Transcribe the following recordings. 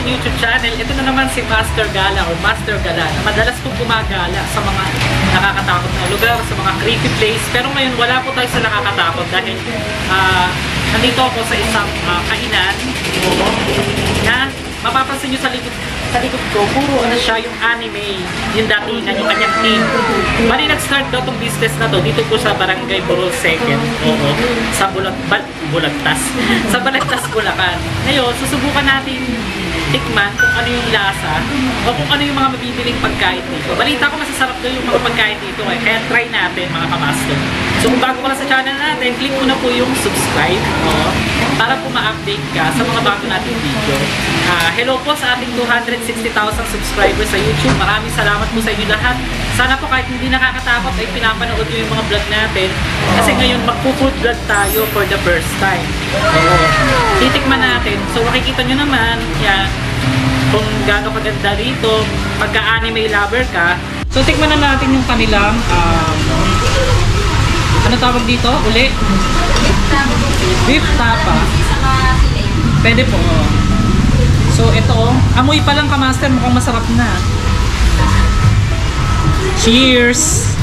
ating YouTube channel. Ito na naman si Master Gala or Master Gala na madalas pong gumagala sa mga nakakatakot na lugar, sa mga creepy place. Pero ngayon wala po tayo sa nakakatakot dahil nandito ako sa isang kainan na mapapansin nyo sa likod ko, puro ano siya, yung anime, yung datingan, yung kanyang team. Bali, nag-start daw itong business na to dito po sa Barangay Burol 2nd. Oo, sa Bulagtas. Sa Balagtas, Bulacan. Ngayon, susubukan natin tikman kung ano yung lasa o kung ano yung mga mabibiling pagkain dito. Balita ko masasarap daw yung mga pagkain dito eh. Kaya try natin mga kamaster. So kung bago ka lang sa channel natin, click mo na po yung subscribe para po ma-update ka sa mga bago nating video. Hello po sa ating 260,000 subscribers sa YouTube. Maraming salamat po sa inyo lahat. Sana po kahit hindi nakakatakot ay pinapanood nyo yung mga vlog natin. Kasi ngayon magpo-food vlog tayo for the first time. Titikman natin. So makikita nyo naman, yan, kung gaano kaganda rito. Pagka-anime lover ka. So tikman na natin yung kanilang ano tawag dito? Uli? Beef tapa. Pwede po. So ito, amoy pa lang kamaster, mukhang masarap na. Cheers!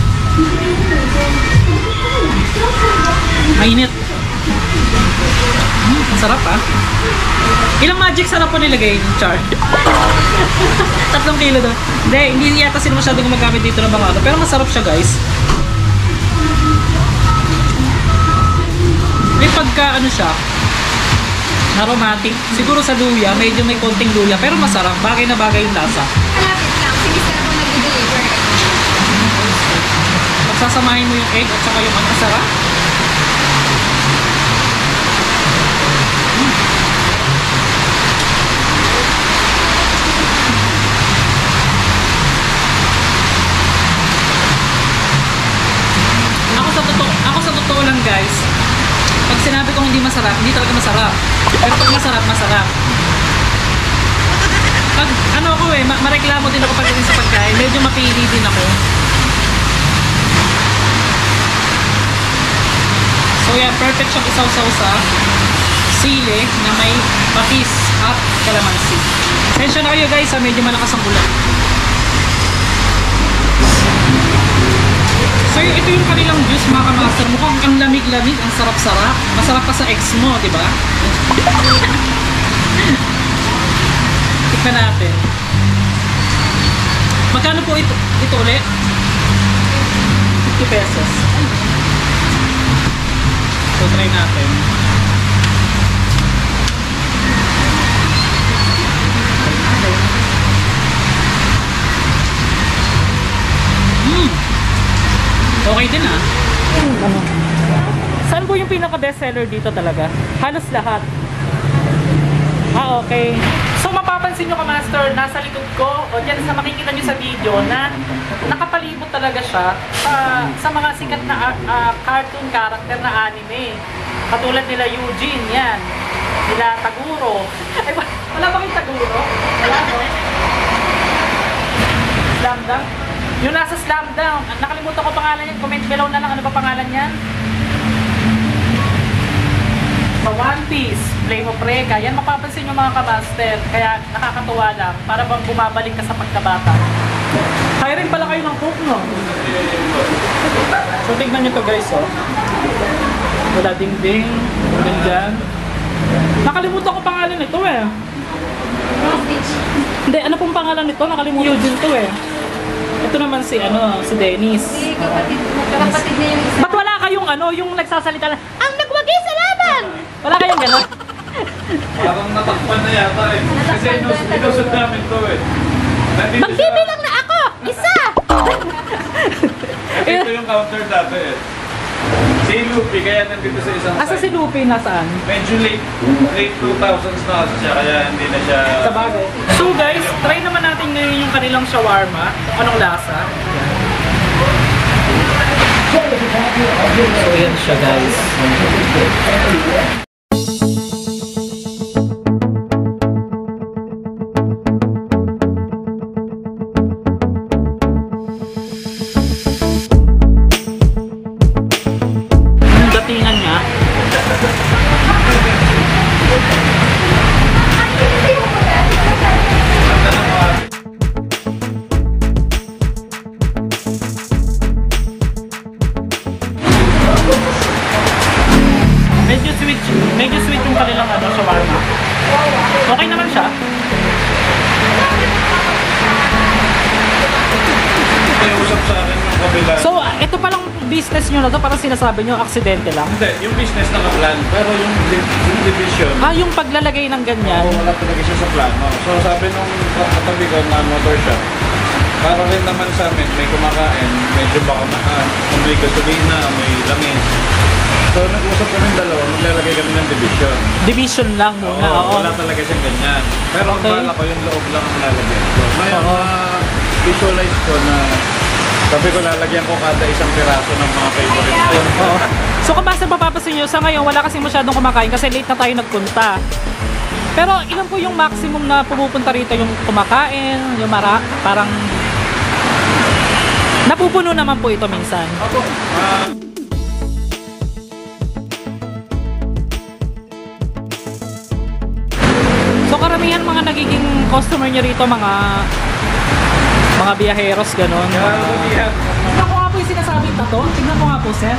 Mainit. Masarap ah. Ilang magic sarap po nilagay yung char? 3 kilo daw. Hindi yata sila masyadong gumagamit dito ng mga ano. Pero masarap siya guys. May pagka ano siya, aromatic. Siguro sa luya, medyo may konting luya. Pero masarap. Bagay na bagay yung lasa. Malapit lang. Sige sir po nag-deliver. Pagsasamahin mo yung egg at saka yung ano, sarap. Ako sa totoo lang guys, pag sinabi kong hindi masarap, hindi talaga masarap. Pero pag masarap, masarap. Pag ano ako mareklamo din ako pagdating sa pagkain, medyo mapili din ako. So yeah, perfect siyang isaw-saw sa sili na may patis at kalamansi. Tensya na kayo guys, medyo malakas ang ulan. So ito yung kanilang juice mga kamaster. Mukhang ang lamig-lamig, ang sarap-sarap. Masarap pa sa ex mo, di ba? Tikman natin. Magkano po ito ulit? 50 pesos. So try natin. Okay din ah. Saan po yung pinaka-best seller dito talaga? Halos lahat. Okay. So mapapansin nyo kamaster, nasa likod ko o dyan sa makikita nyo sa video na nakapalibot talaga siya sa mga sikat na cartoon character na anime. Katulad nila Eugene, yan. Nila Taguro. Ay, wala ba kayong Taguro? Wala no? Slam Dunk? Yung nasa Slam Dunk, nakalimutan ko pangalan yan. Comment below na lang ano ba pangalan yan. Sa One Piece, Flame of Recca, yan mapapansin yung mga kamaster. Kaya nakakatuwa lang, para bang bumabalik ka sa pagkabata. Kaya rin pala kayo ng cook, no? So tignan nyo to guys, oh. Wala ding-ding, walang dyan. Nakalimutan ko pangalan nito eh. Hindi, ano pong pangalan nito? Nakalimutan Eugene to eh. Ito naman si Dennis. Kapatid niya yung isa. Ba't wala kayong yung nagsasalita lang, ang nagwagi sa laban! Wala kayong gano'n? Parang natakpan na yata eh. Kasi inusod namin to eh. Magbibilang na ako! Isa! Ito yung counter dati eh. Si Luffy, kaya nandito sa isang Asa si Luffy nasaan? Medyo late 2000s na kasi siya, kaya hindi na siya... Sa bagay. So guys, try naman natin ngayon yung kanilang shawarma. Anong lasa? So yan siya guys. Datingan niya. Okay naman siya. May usap sa akin ng kabila. So, ito palang business nyo na to, parang sinasabi nyo, aksidente lang. Hindi, yung business nakaplan, pero yung division, Yung paglalagay ng ganyan. wala talaga siya sa plano. So sabi nung katabi ko na motor shop, para rin naman sa amin, may kumakain, medyo baka may gasolina, may langis. So nag-usap kami dalawa, maglalagay kami ng division. Division lang muna, oo. Wala talaga siyang ganyan. Pero ang Okay. bala ko, yung loob lang ang lalagyan. So ngayon, Oo. visualize ko na sabi ko lalagyan ko kada isang piraso ng mga favorite ko. Oo. So kung basta mapapasin nyo, sa ngayon wala kasi masyadong kumakain kasi late na tayo nagpunta. Pero ilan po yung maximum na pumupunta rito yung kumakain, yung parang napupuno naman po ito minsan. So karamihan mga nagiging customer nyo rito, mga biyaheros, gano'n. Tignan ko nga po yung sinasabing tato. Tignan ko nga po, sir.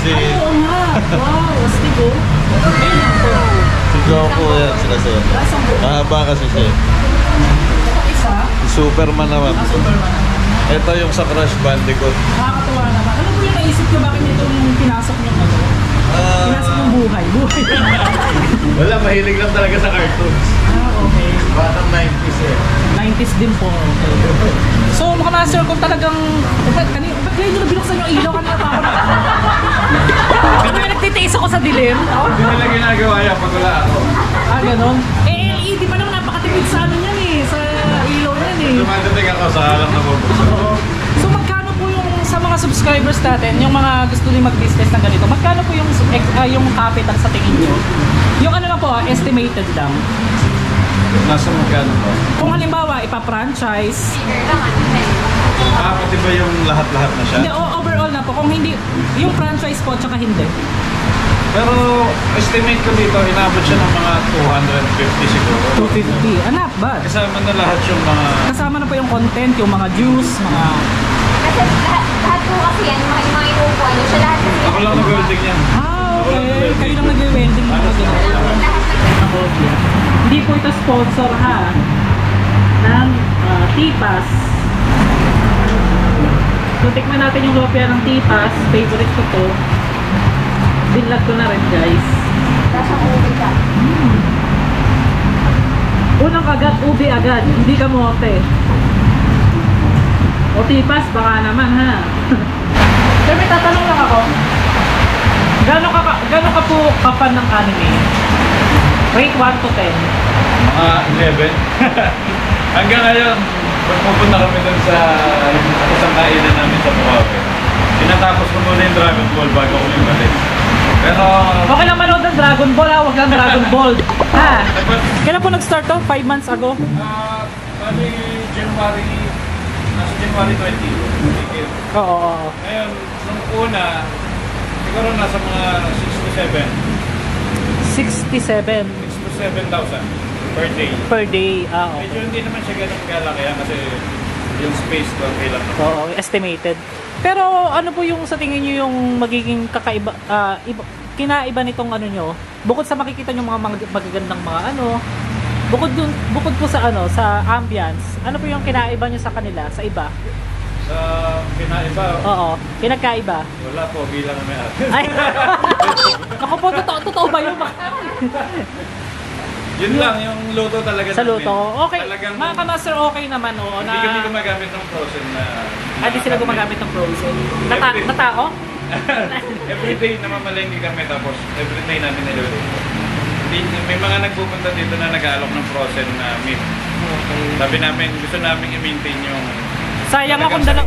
Si Oo nga. Wow, astig oh. Ayun lang po. Sigaw po yan sila sir. Lasang po. Mahaba kasi siya. Ito isa. Superman naman. Superman. Ito yung sa Crash Bandicoot. Nakakatuwa naman. Ano po yung naisip nyo? Bakit itong pinasok nyo ano? Pinasok yung buhay. Wala, mahilig lang talaga sa cartoons. Okay. Batang 90s eh. 90s din po. Okay. So mga master, kung talagang... Ba't ngayon nyo binuksan yung ilaw? Kanina pa ako na... nagtitiis ako sa dilim. Hindi nila ginagawa yan pag wala ako. Ganon. LED pa naman napakatipid sa ano yan eh. Sa ilaw yan eh. Dumadating ako sa alam na bubuksan. So magkano po yung sa mga subscribers natin, yung mga gusto din mag-business ng ganito, magkano po yung capital sa tingin nyo? Yung ano lang po, estimated lang. Nasa magkano po? Kung halimbawa, ipa-franchise, Pati ba yung lahat-lahat na siya? hindi, overall na po, kung hindi, yung franchise po, tsaka hindi. Pero estimate ko dito, inabot siya ng mga 250 siguro. 250, not bad. Kasama na lahat yung mga... Kasama na po yung content, yung mga juice, mga... Kasi lahat po kasi yan, yung mga inuupo nyo, siya lahat kasi Ako lang nag-welding yan. Okay. Kayo lang nag-welding mga ganun. Hindi po ito sponsor ha ng Tipas. So tikman natin yung lopia ng Tipas. Favorite ko to. Binlag ko na rin guys. nasa uwi ka. Unang kagat, ubi agad. Hindi kamote. O Tipas, baka naman ha. Sir, may tatanong lang ako. Gano'n ka po kapan ng anime? Rate 1 to 10. Mga 11. Hanggang ngayon, pag pupunta kami dun sa isang kainan namin sa Bukawi, tinatapos ko muna yung Dragon Ball bago ko yung balik. Pero... Okay lang manood ng Dragon Ball ha, huwag lang Dragon Ball. Ha? Kailan po nag-start to? 5 months ago? Bali, January 20. Oo. Ngayon, nung una, siguro nasa mga 67 6 to 7,000 per day. per day. Okay. Medyo hindi naman siya ganun kalaki kasi yung space ko okay lang. Oo, estimated. Pero ano po yung sa tingin niyo yung magiging kakaiba, kinaiba nitong ano nyo? Bukod sa makikita nyo mga magagandang mga ano, bukod po sa ano, sa ambience, ano po yung kinaiba nyo sa kanila, sa iba? Sa pinaiba, Oo, pinagkaiba. wala po, bilang may ate. Ay, ako po, totoo ba yun? Yun lang, yung luto talaga Sa namin. luto, okay. Talagang, Mga kamaster, okay naman, oo. hindi kami gumagamit ng frozen na... Hindi sila gumagamit ng frozen. Na tao? Everyday namamalengke kami tapos everyday namin niluluto. May mga nagpupunta dito na nag-aalok ng frozen na meat. Okay. Sabi namin, gusto namin i-maintain yung... Sayang akong dalang...